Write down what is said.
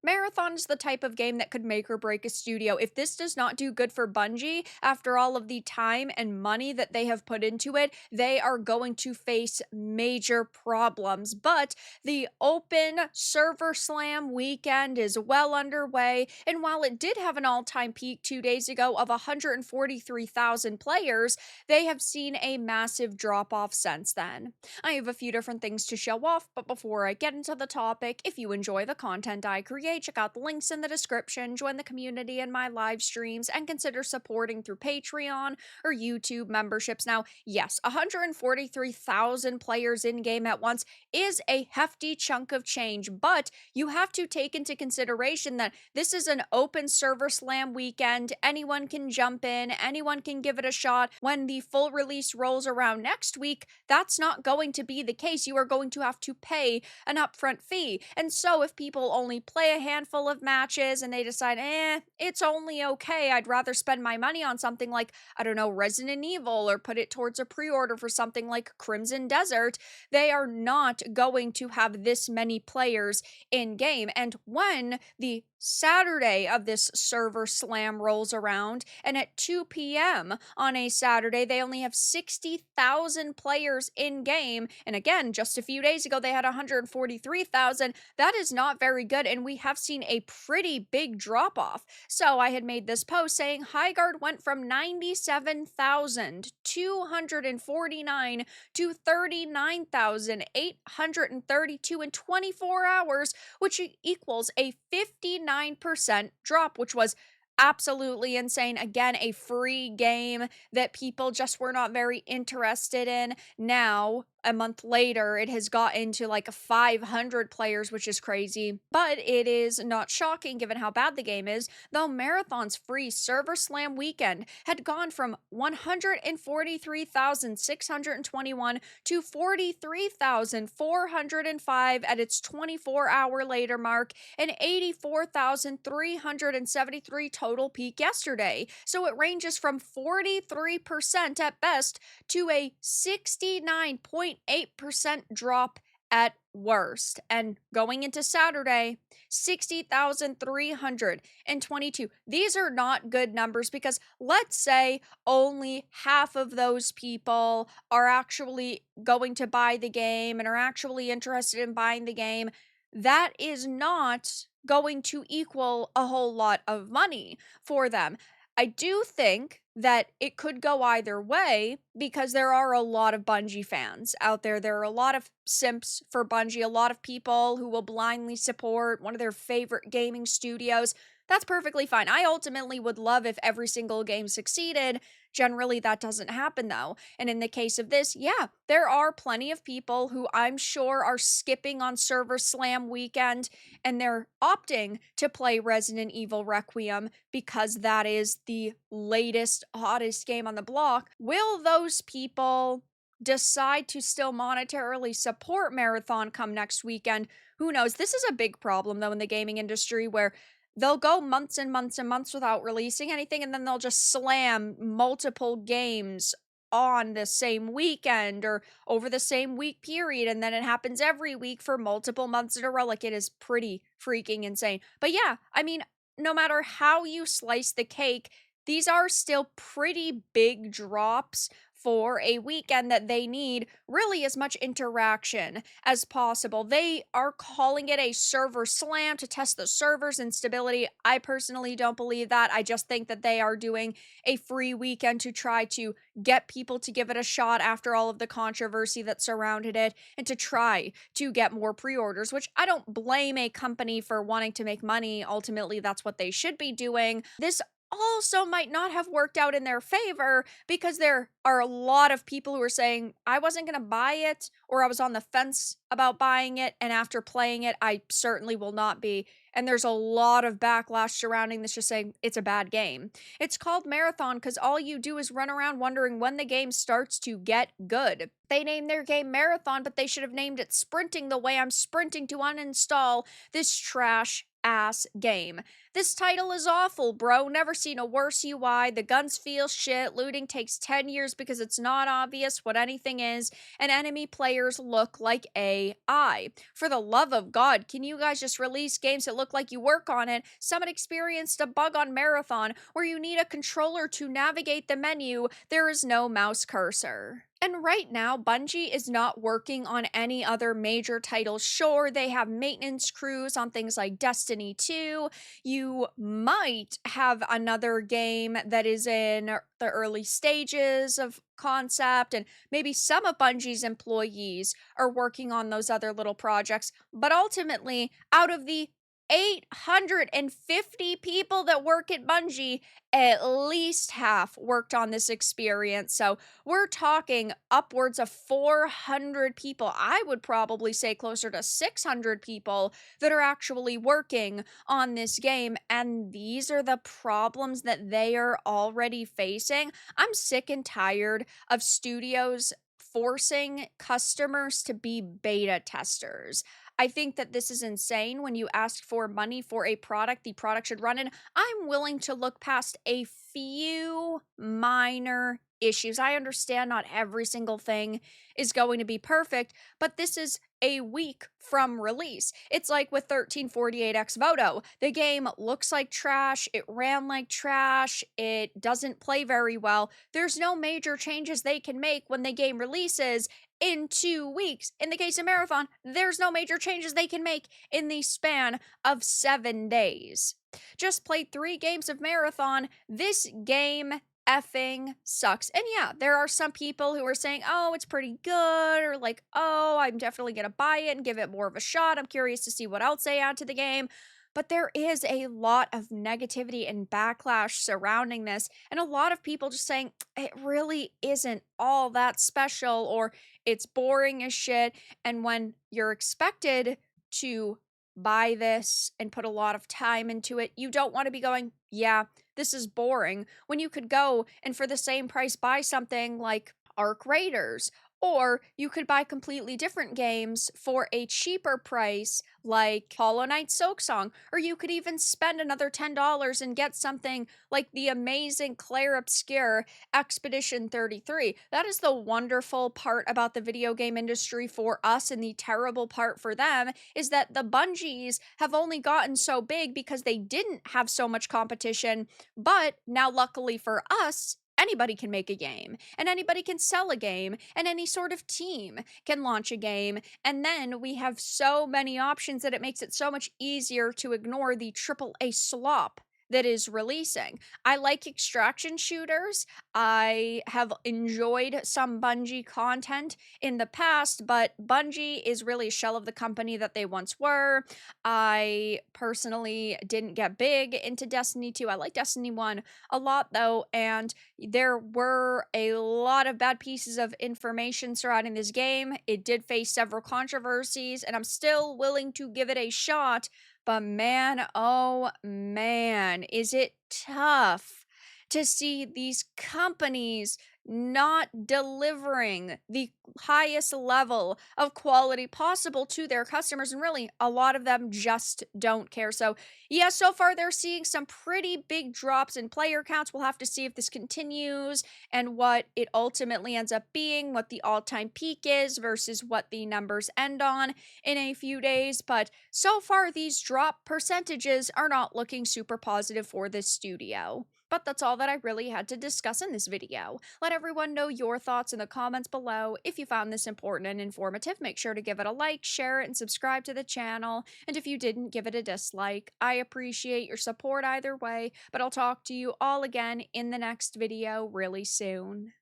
Marathon is the type of game that could make or break a studio. If this does not do good for Bungie, after all of the time and money that they have put into it, they are going to face major problems. But the open server slam weekend is well underway, and while it did have an all-time peak 2 days ago of 143,000 players, they have seen a massive drop-off since then. I have a few different things to show off, but before I get into the topic, if you enjoy the content I create, check out the links in the description, join the community in my live streams, and consider supporting through Patreon or YouTube memberships. Now, yes, 143,000 players in game at once is a hefty chunk of change, but you have to take into consideration that this is an open server slam weekend. Anyone can jump in, anyone can give it a shot. When the full release rolls around next week, that's not going to be the case. You are going to have to pay an upfront fee. And so if people only play a handful of matches and they decide, it's only okay, I'd rather spend my money on something like, I don't know, Resident Evil, or put it towards a pre-order for something like Crimson Desert, they are not going to have this many players in game. And when the Saturday of this server slam rolls around, and at 2 p.m. on a Saturday, they only have 60,000 players in game. And again, just a few days ago, they had 143,000. That is not very good, and we have seen a pretty big drop off. So I had made this post saying Highguard went from 97,249 to 39,832 in 24 hours, which equals a 59% drop, which was absolutely insane. Again, a free game that people just were not very interested in. Now, a month later, it has gotten to like 500 players, which is crazy. But it is not shocking given how bad the game is, though Marathon's free server slam weekend had gone from 143,621 to 43,405 at its 24-hour later mark, and 84,373 total peak yesterday. So it ranges from 43% at best to a 69.8% drop at worst. And going into Saturday, 60,322. These are not good numbers, because let's say only half of those people are actually going to buy the game and are actually interested in buying the game. That is not going to equal a whole lot of money for them. I do think that it could go either way, because there are a lot of Bungie fans out there. There are a lot of simps for Bungie, a lot of people who will blindly support one of their favorite gaming studios. That's perfectly fine. I ultimately would love if every single game succeeded. Generally, that doesn't happen though. And in the case of this, yeah, there are plenty of people who I'm sure are skipping on Server Slam weekend, and they're opting to play Resident Evil Requiem because that is the latest, hottest game on the block. Will those people decide to still monetarily support Marathon come next weekend? Who knows? This is a big problem though in the gaming industry, where they'll go months and months and months without releasing anything, and then they'll just slam multiple games on the same weekend or over the same week period, and then it happens every week for multiple months in a row. Like, it is pretty freaking insane. But yeah, I mean, no matter how you slice the cake, these are still pretty big drops for a weekend that they need really as much interaction as possible. They are calling it a server slam to test the servers and stability. I personally don't believe that. I just think that they are doing a free weekend to try to get people to give it a shot after all of the controversy that surrounded it, and to try to get more pre-orders, which I don't blame a company for wanting to make money. Ultimately, that's what they should be doing. This also might not have worked out in their favor, because there are a lot of people who are saying, I wasn't going to buy it, or I was on the fence about buying it, and after playing it, I certainly will not be. And there's a lot of backlash surrounding this, just saying it's a bad game. It's called Marathon because all you do is run around wondering when the game starts to get good. They named their game Marathon, but they should have named it Sprinting, the way I'm sprinting to uninstall this trash ass game. This title is awful, bro. Never seen a worse UI. The guns feel shit. Looting takes 10 years because it's not obvious what anything is, and enemy players look like AI. For the love of God, can you guys just release games that look like you work on it? Someone experienced a bug on Marathon where you need a controller to navigate the menu. There is no mouse cursor. And right now, Bungie is not working on any other major titles. Sure, they have maintenance crews on things like Destiny 2. You might have another game that is in the early stages of concept, and maybe some of Bungie's employees are working on those other little projects. But ultimately, out of the 850 people that work at Bungie, at least half worked on this experience. So we're talking upwards of 400 people. I would probably say closer to 600 people that are actually working on this game. And these are the problems that they are already facing. I'm sick and tired of studios forcing customers to be beta testers. I think that this is insane. When you ask for money for a product, the product should run, and I'm willing to look past a few minor issues. I understand not every single thing is going to be perfect, but this is a week from release. It's like with 1348X Voto. The game looks like trash, it ran like trash, it doesn't play very well. There's no major changes they can make when the game releases in 2 weeks. In the case of Marathon, there's no major changes they can make in the span of 7 days. Just played 3 games of Marathon. This game effing sucks. And yeah, there are some people who are saying, oh, it's pretty good, or like, oh, I'm definitely gonna buy it and give it more of a shot. I'm curious to see what else they add to the game. But there is a lot of negativity and backlash surrounding this, and a lot of people just saying it really isn't all that special, or it's boring as shit. And when you're expected to buy this and put a lot of time into it, you don't want to be going, yeah, this is boring, when you could go and for the same price buy something like Arc Raiders, or you could buy completely different games for a cheaper price like Hollow Knight Silksong, or you could even spend another $10 and get something like the amazing Claire Obscure Expedition 33. That is the wonderful part about the video game industry for us, and the terrible part for them is that the Bungies have only gotten so big because they didn't have so much competition. But now, luckily for us, anybody can make a game, and anybody can sell a game, and any sort of team can launch a game. And then we have so many options that it makes it so much easier to ignore the AAA slop that is releasing. I like extraction shooters. I have enjoyed some Bungie content in the past, but Bungie is really a shell of the company that they once were. I personally didn't get big into Destiny 2. I like Destiny 1 a lot though, and there were a lot of bad pieces of information surrounding this game. It did face several controversies, and I'm still willing to give it a shot. But man, oh man, is it tough to see these companies not delivering the highest level of quality possible to their customers, and really a lot of them just don't care. So yeah, so far they're seeing some pretty big drops in player counts. We'll have to see if this continues and what it ultimately ends up being, what the all-time peak is versus what the numbers end on in a few days. But so far these drop percentages are not looking super positive for this studio. But that's all that I really had to discuss in this video. Let everyone know your thoughts in the comments below. If you found this important and informative, make sure to give it a like, share it, and subscribe to the channel. And if you didn't, give it a dislike. I appreciate your support either way, but I'll talk to you all again in the next video really soon.